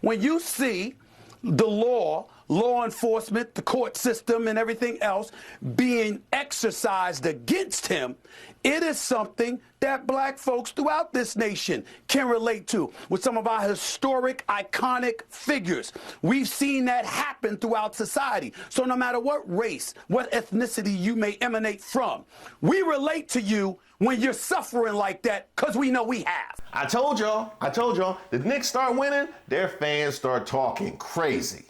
when you see the law enforcement, the court system, and everything else being exercised against him, it is something that black folks throughout this nation can relate to with some of our historic, iconic figures. We've seen that happen throughout society. So no matter what race, what ethnicity you may emanate from, we relate to you when you're suffering like that, because we know we have. I told y'all, the Knicks start winning, their fans start talking crazy.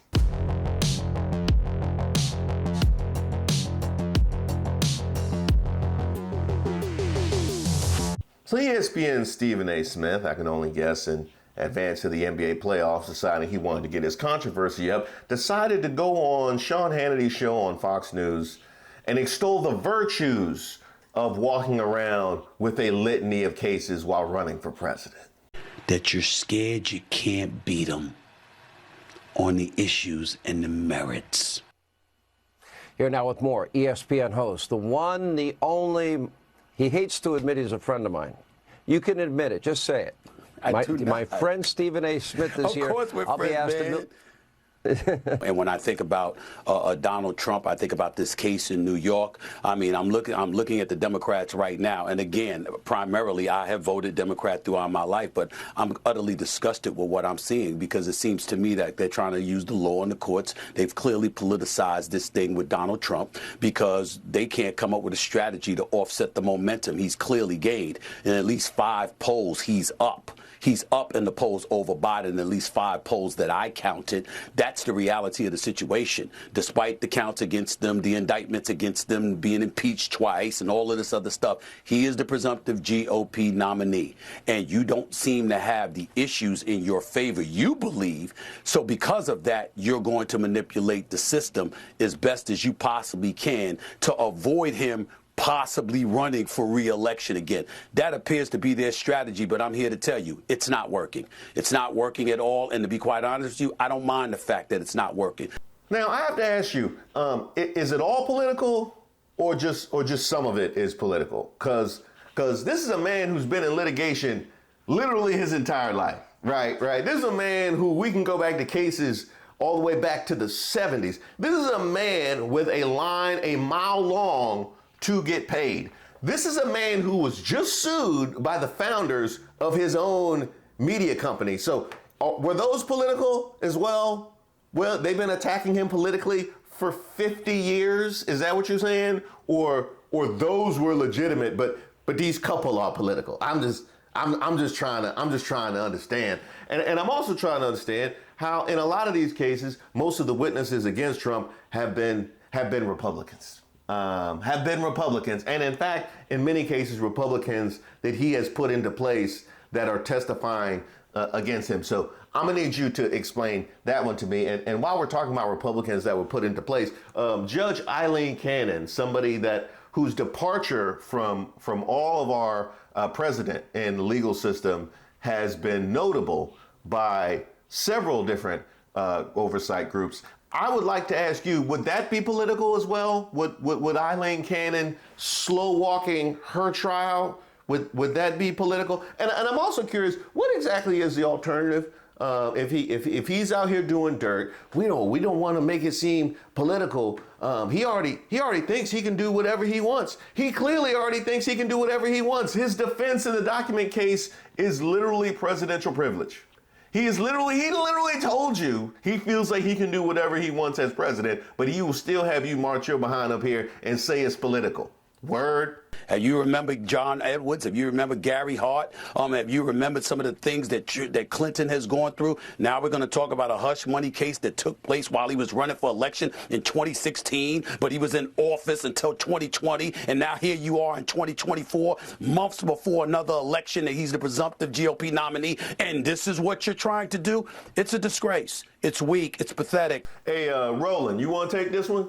So ESPN's Stephen A. Smith, I can only guess, in advance to the NBA playoffs, deciding he wanted to get his controversy up, decided to go on Sean Hannity's show on Fox News and extol the virtues of walking around with a litany of cases while running for president. That you're scared you can't beat them on the issues and the merits. Here now with more. ESPN host, the one, the only, he hates to admit he's a friend of mine. You can admit it. Just say it. My friend Stephen A. Smith is here. Of course we're friends, man. And when I think about Donald Trump, I think about this case in New York. I mean, I'm looking at the Democrats right now, and again, primarily I have voted Democrat throughout my life, but I'm utterly disgusted with what I'm seeing, because it seems to me that they're trying to use the law and the courts. They've clearly politicized this thing with Donald Trump because they can't come up with a strategy to offset the momentum he's clearly gained. In at least 5 polls, he's up. He's up in the polls over Biden, at least 5 polls that I counted. That's the reality of the situation. Despite the counts against them, the indictments against them, being impeached twice, and all of this other stuff, he is the presumptive GOP nominee. And you don't seem to have the issues in your favor, you believe. So because of that, you're going to manipulate the system as best as you possibly can to avoid him possibly running for re-election again. That appears to be their strategy, but I'm here to tell you, it's not working. It's not working at all, and to be quite honest with you, I don't mind the fact that it's not working. Now, I have to ask you, is it all political, or just some of it is political? Because this is a man who's been in litigation literally his entire life, right? This is a man who we can go back to cases all the way back to the 70s. This is a man with a line a mile long to get paid. This is a man who was just sued by the founders of his own media company. So were those political as well? Well, they've been attacking him politically for 50 years. Is that what you're saying? Or those were legitimate, but these couple are political. I'm just trying to understand. And I'm also trying to understand how in a lot of these cases, most of the witnesses against Trump have been Republicans. And in fact, in many cases, Republicans that he has put into place that are testifying against him. So I'm gonna need you to explain that one to me. And while we're talking about Republicans that were put into place, Judge Eileen Cannon, somebody whose departure from all of our precedent in the legal system has been notable by several different oversight groups. I would like to ask you, would that be political as well? Would Eileen Cannon slow walking her trial? Would that be political? And I'm also curious, what exactly is the alternative? If he's out here doing dirt, we don't want to make it seem political. He already thinks he can do whatever he wants. He clearly already thinks he can do whatever he wants. His defense in the document case is literally presidential privilege. He literally told you he feels like he can do whatever he wants as president, but he will still have you march your behind up here and say it's political. Word. Have you remember John Edwards? Have you remember Gary Hart? Have you remembered some of the things that Clinton has gone through? Now we're going to talk about a hush money case that took place while he was running for election in 2016, but he was in office until 2020, and now here you are in 2024, months before another election, and he's the presumptive GOP nominee, and this is what you're trying to do? It's a disgrace. It's weak. It's pathetic. Hey, Roland, you want to take this one?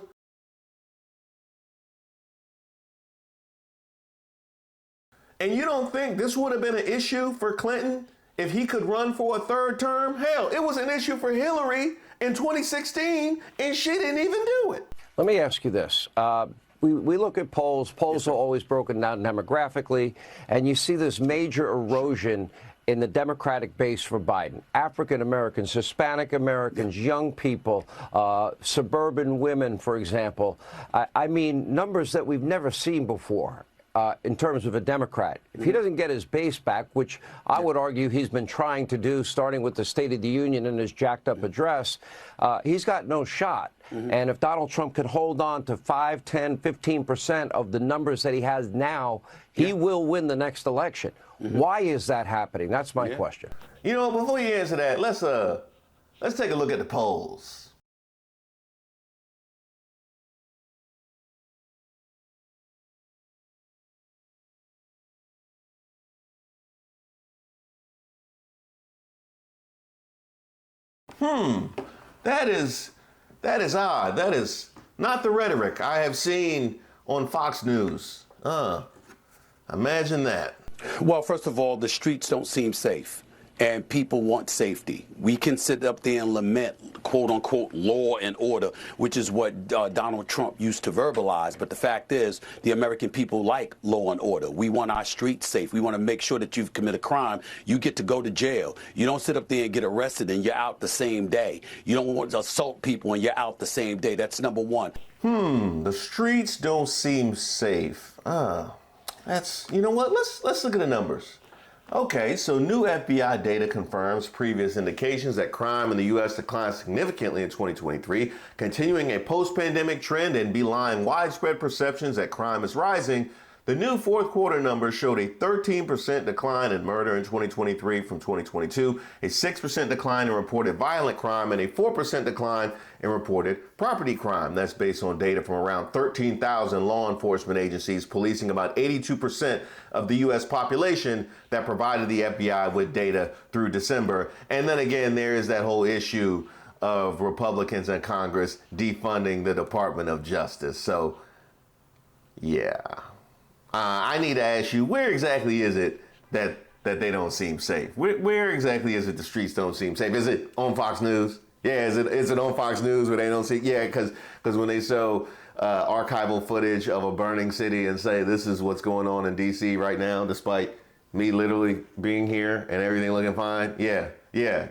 And you don't think this would have been an issue for Clinton if he could run for a 3rd term? Hell, it was an issue for Hillary in 2016, and she didn't even do it. Let me ask you this. We look at polls. Polls are always broken down demographically, and you see this major erosion in the Democratic base for Biden. African Americans, Hispanic Americans, young people, suburban women, for example. I mean, numbers that we've never seen before. In terms of a Democrat. If he doesn't get his base back, which I would argue he's been trying to do, starting with the State of the Union and his jacked up address, he's got no shot. And if Donald Trump could hold on to 5, 10, 15% of the numbers that he has now, he will win the next election. Why is that happening? That's my question. You know, before you answer that, let's take a look at the polls. That is odd. That is not the rhetoric I have seen on Fox News. Imagine that. Well, first of all, the streets don't seem safe, and people want safety. We can sit up there and lament, quote unquote, law and order, which is what Donald Trump used to verbalize. But the fact is, the American people like law and order. We want our streets safe. We want to make sure that you've committed a crime, you get to go to jail. You don't sit up there and get arrested and you're out the same day. You don't want to assault people and you're out the same day. That's number one. The streets don't seem safe. That's, you know what? Let's look at the numbers. Okay, so new FBI data confirms previous indications that crime in the U.S. declined significantly in 2023, continuing a post-pandemic trend and belying widespread perceptions that crime is rising. The new fourth quarter numbers showed a 13% decline in murder in 2023 from 2022, a 6% decline in reported violent crime, and a 4% decline in reported property crime. That's based on data from around 13,000 law enforcement agencies, policing about 82% of the U.S. population that provided the FBI with data through December. And then again, there is that whole issue of Republicans in Congress defunding the Department of Justice. So, yeah. I need to ask you, where exactly is it that they don't seem safe? Where exactly is it the streets don't seem safe? Is it on Fox News? Yeah, is it on Fox News where they don't see? Yeah, because when they show archival footage of a burning city and say this is what's going on in D.C. right now, despite me literally being here and everything looking fine. Yeah,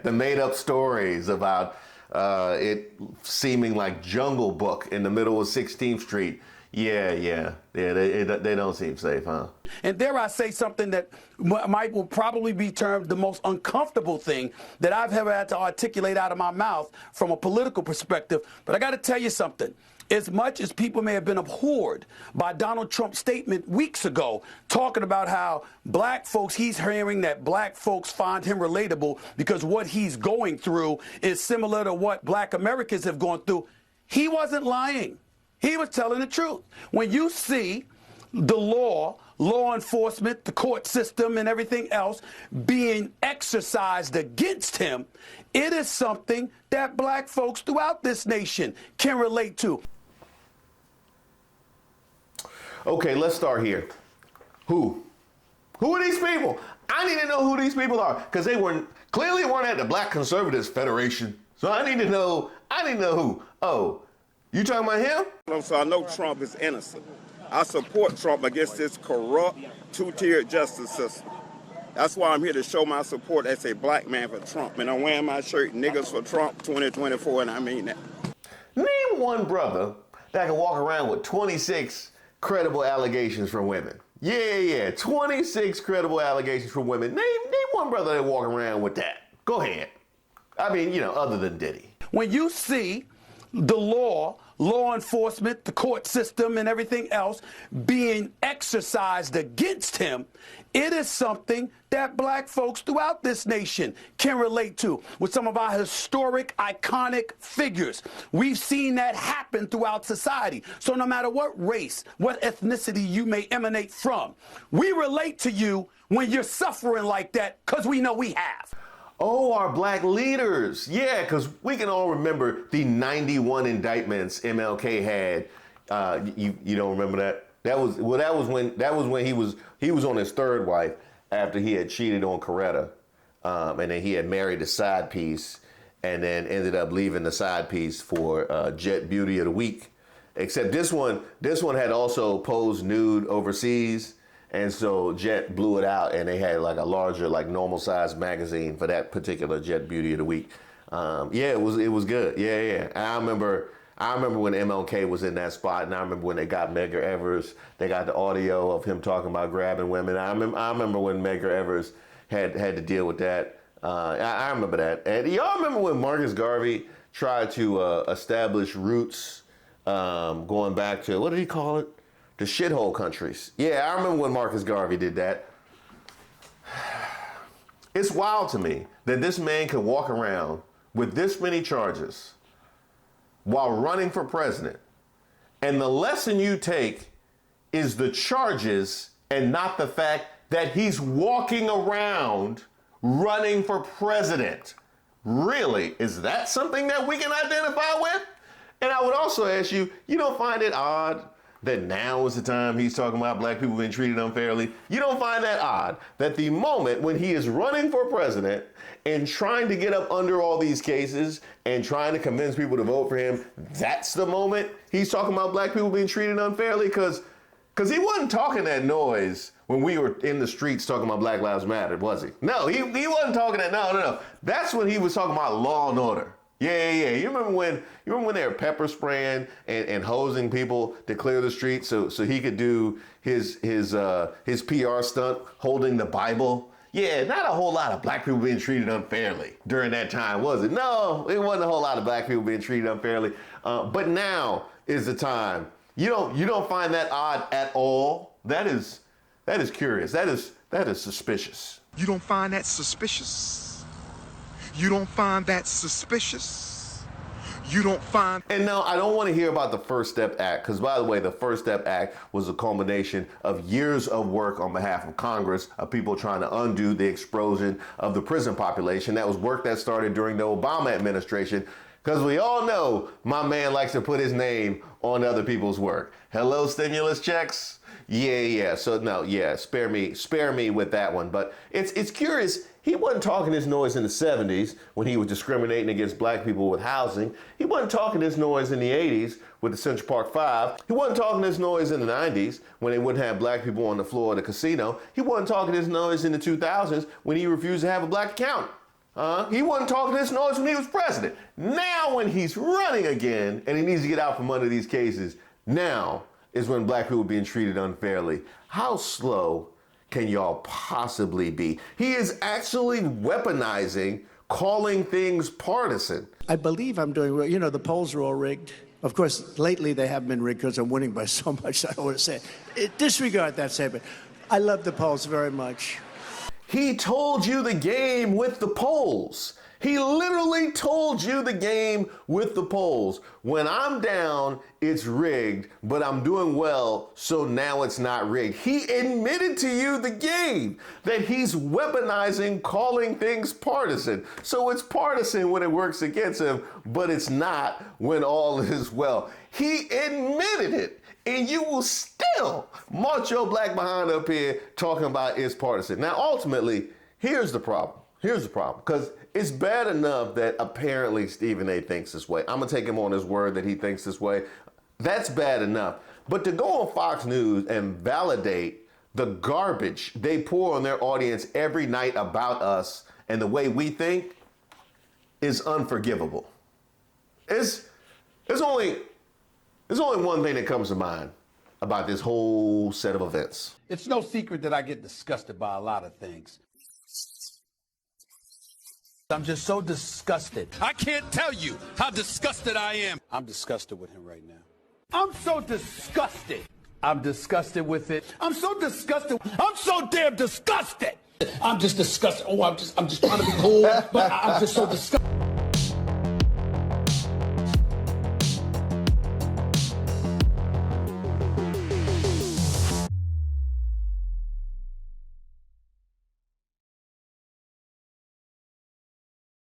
the made up stories about it seeming like Jungle Book in the middle of 16th Street. Yeah, they don't seem safe, huh? And dare I say something that will probably be termed the most uncomfortable thing that I've ever had to articulate out of my mouth from a political perspective. But I got to tell you something. As much as people may have been abhorred by Donald Trump's statement weeks ago, talking about how black folks, he's hearing that black folks find him relatable because what he's going through is similar to what black Americans have gone through, he wasn't lying. He was telling the truth. When you see the law enforcement, the court system, and everything else being exercised against him, it is something that black folks throughout this nation can relate to. Okay, let's start here. Who are these people? I need to know who these people are, because they clearly weren't at the Black Conservatives Federation. So I need to know who. Oh, you talking about him? So I know Trump is innocent. I support Trump against this corrupt, two-tiered justice system. That's why I'm here to show my support as a black man for Trump. And I'm wearing my shirt, Niggas for Trump 2024, and I mean that. Name one brother that can walk around with 26 credible allegations from women. Yeah, 26 credible allegations from women. Name one brother that walk around with that. Go ahead. I mean, other than Diddy. When you see the law enforcement, the court system, and everything else being exercised against him, it is something that black folks throughout this nation can relate to with some of our historic, iconic figures. We've seen that happen throughout society. So no matter what race, what ethnicity you may emanate from, we relate to you when you're suffering like that, because we know we have. Oh, our black leaders. Yeah, because we can all remember the 91 indictments MLK had. You don't remember that? That was when he was on his third wife after he had cheated on Coretta. And then he had married a side piece and then ended up leaving the side piece for Jet Beauty of the Week. Except this one had also posed nude overseas. And so Jet blew it out, and they had like a larger, like normal size magazine for that particular Jet Beauty of the Week. Yeah, it was good. Yeah. And I remember when MLK was in that spot, and I remember when they got Medgar Evers. They got the audio of him talking about grabbing women. I remember when Medgar Evers had to deal with that. I remember that. And y'all remember when Marcus Garvey tried to establish roots, going back to, what did he call it? The shithole countries. Yeah, I remember when Marcus Garvey did that. It's wild to me that this man could walk around with this many charges while running for president. And the lesson you take is the charges and not the fact that he's walking around running for president. Really? Is that something that we can identify with? And I would also ask you, you don't find it odd that now is the time he's talking about black people being treated unfairly? You don't find that odd that the moment when he is running for president and trying to get up under all these cases and trying to convince people to vote for him, that's the moment he's talking about black people being treated unfairly? Because he wasn't talking that noise when we were in the streets talking about Black Lives Matter, was he? No, he wasn't talking that. No. That's when he was talking about law and order. Yeah. You remember when they were pepper spraying and hosing people to clear the streets so he could do his PR stunt holding the Bible? Yeah, not a whole lot of black people being treated unfairly during that time, was it? No, it wasn't a whole lot of black people being treated unfairly. But now is the time. You don't find that odd at all? That is curious. That is suspicious. You don't find that suspicious? You don't find that suspicious? You don't find... And no, I don't want to hear about the First Step Act, because by the way, the First Step Act was a culmination of years of work on behalf of Congress, of people trying to undo the explosion of the prison population. That was work that started during the Obama administration, because we all know my man likes to put his name on other people's work. Hello, stimulus checks? Yeah. So no, yeah, spare me with that one. But it's curious. He wasn't talking this noise in the 70s when he was discriminating against black people with housing. He wasn't talking this noise in the 80s with the Central Park 5. He wasn't talking this noise in the 90s when they wouldn't have black people on the floor of the casino. He wasn't talking this noise in the 2000s when he refused to have a black accountant. He wasn't talking this noise when he was president. Now when he's running again and he needs to get out from under these cases, now is when black people are being treated unfairly. How slow can y'all possibly be? He is actually weaponizing calling things partisan. I believe I'm doing well. You know, the polls are all rigged. Of course, lately they haven't been rigged because I'm winning by so much I don't want to say it. Disregard that statement. I love the polls very much. He told you the game with the polls. He literally told you the game with the polls. When I'm down, it's rigged, but I'm doing well, so now it's not rigged. He admitted to you the game, that he's weaponizing calling things partisan. So it's partisan when it works against him, but it's not when all is well. He admitted it, and you will still march your black behind up here talking about it's partisan. Now, ultimately, here's the problem. Because it's bad enough that apparently Stephen A. thinks this way. I'm going to take him on his word that he thinks this way. That's bad enough. But to go on Fox News and validate the garbage they pour on their audience every night about us and the way we think is unforgivable. There's only one thing that comes to mind about this whole set of events. It's no secret that I get disgusted by a lot of things. I'm just so disgusted. I can't tell you how disgusted I am. I'm disgusted with him right now. I'm so disgusted. I'm disgusted with it. I'm so disgusted. I'm so damn disgusted. I'm just disgusted. Oh, I'm just trying to be cool, but I'm just so disgusted.